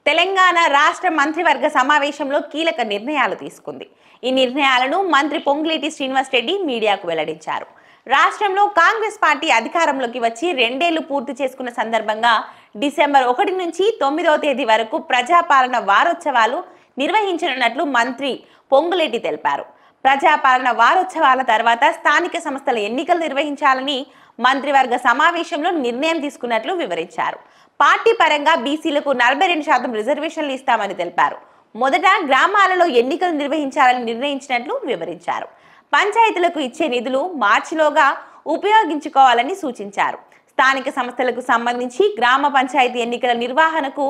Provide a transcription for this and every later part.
తెలంగాణ రాష్ట్ర మంత్రివర్గ సమావేశంలో కీలక నిర్ణయాలు తీసుకుంది. ఈ నిర్ణయాలను మంత్రి పొంగులేటి శ్రీనివాస్ రెడ్డి మీడియాకు వెల్లడించారు. రాష్ట్రంలో కాంగ్రెస్ పార్టీ అధికారంలోకి వచ్చి 2 ఏళ్లు పూర్తి చేసుకున్న సందర్భంగా డిసెంబర్ 1 నుంచి 9వ తేదీ వరకు ప్రజాపాలన వారోత్సవాలు నిర్వహించనున్నట్లు మంత్రి పొంగులేటి తెలిపారు. ప్రజాపాలన వారోత్సవాల తర్వాత స్థానిక సంస్థల ఎన్నికలు నిర్వహించాలని మంత్రివర్గ సమావేశంలో నిర్ణయం తీసుకున్నట్లు వివరించారు. పార్టీ పరంగా బీసీలకు 42% రిజర్వేషన్లు ఇస్తామని తెలిపారు. మొదట గ్రామాలలో ఎన్నికలు నిర్వహించాలని నిర్ణయించినట్లు వివరించారు. పంచాయతీలకు ఇచ్చే నిధులు మార్చిలోగా ఉపయోగించుకోవాలని సూచించారు. స్థానిక సంస్థలకు సంబంధించి గ్రామ పంచాయతీ ఎన్నికల నిర్వహణకు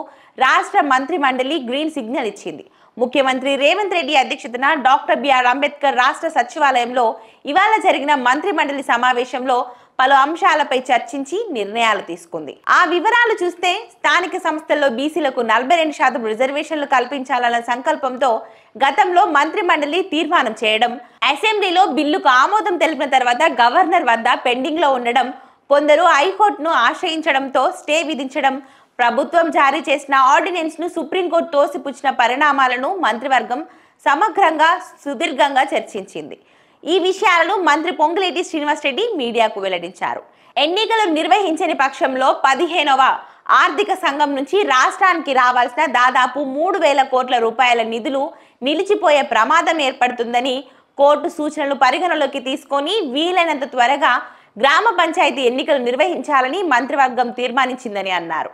రాష్ట్ర మంత్రి మండలి గ్రీన్ సిగ్నల్ ఇచ్చింది. ముఖ్యమంత్రి రేవంత్ రెడ్డి అధ్యక్షతన డాక్టర్ బిఆర్ అంబేద్కర్ రాష్ట్ర సచివాలయంలో ఇవాళ జరిగిన మంత్రి మండలి సమావేశంలో పలు అంశాలపై చర్చించి నిర్ణయాలు తీసుకుంది. ఆ వివరాలు చూస్తే స్థానిక సంస్థల్లో బీసీలకు 42% రిజర్వేషన్లు కల్పించాలన్న సంకల్పంతో గతంలో మంత్రి మండలి తీర్మానం చేయడం, అసెంబ్లీలో బిల్లుకు ఆమోదం తెలిపిన తర్వాత గవర్నర్ వద్ద పెండింగ్ లో ఉండడం, కొందరు హైకోర్టును ఆశ్రయించడంతో స్టే విధించడం, ప్రభుత్వం జారీ చేసిన ఆర్డినెన్స్ ను సుప్రీంకోర్టు తోసిపుచ్చిన పరిణామాలను మంత్రివర్గం సమగ్రంగా సుదీర్ఘంగా చర్చించింది. ఈ విషయాలను మంత్రి పొంగులేటి శ్రీనివాస్ రెడ్డి మీడియాకు వెల్లడించారు. ఎన్నికలు నిర్వహించని పక్షంలో 15వ ఆర్థిక సంఘం నుంచి రాష్ట్రానికి రావాల్సిన దాదాపు 3,000 కోట్ల రూపాయల నిధులు నిలిచిపోయే ప్రమాదం ఏర్పడుతుందని కోర్టు సూచనలు పరిగణలోకి తీసుకొని వీలైనంత త్వరగా గ్రామ పంచాయతీ ఎన్నికలు నిర్వహించాలని మంత్రివర్గం తీర్మానించిందని అన్నారు.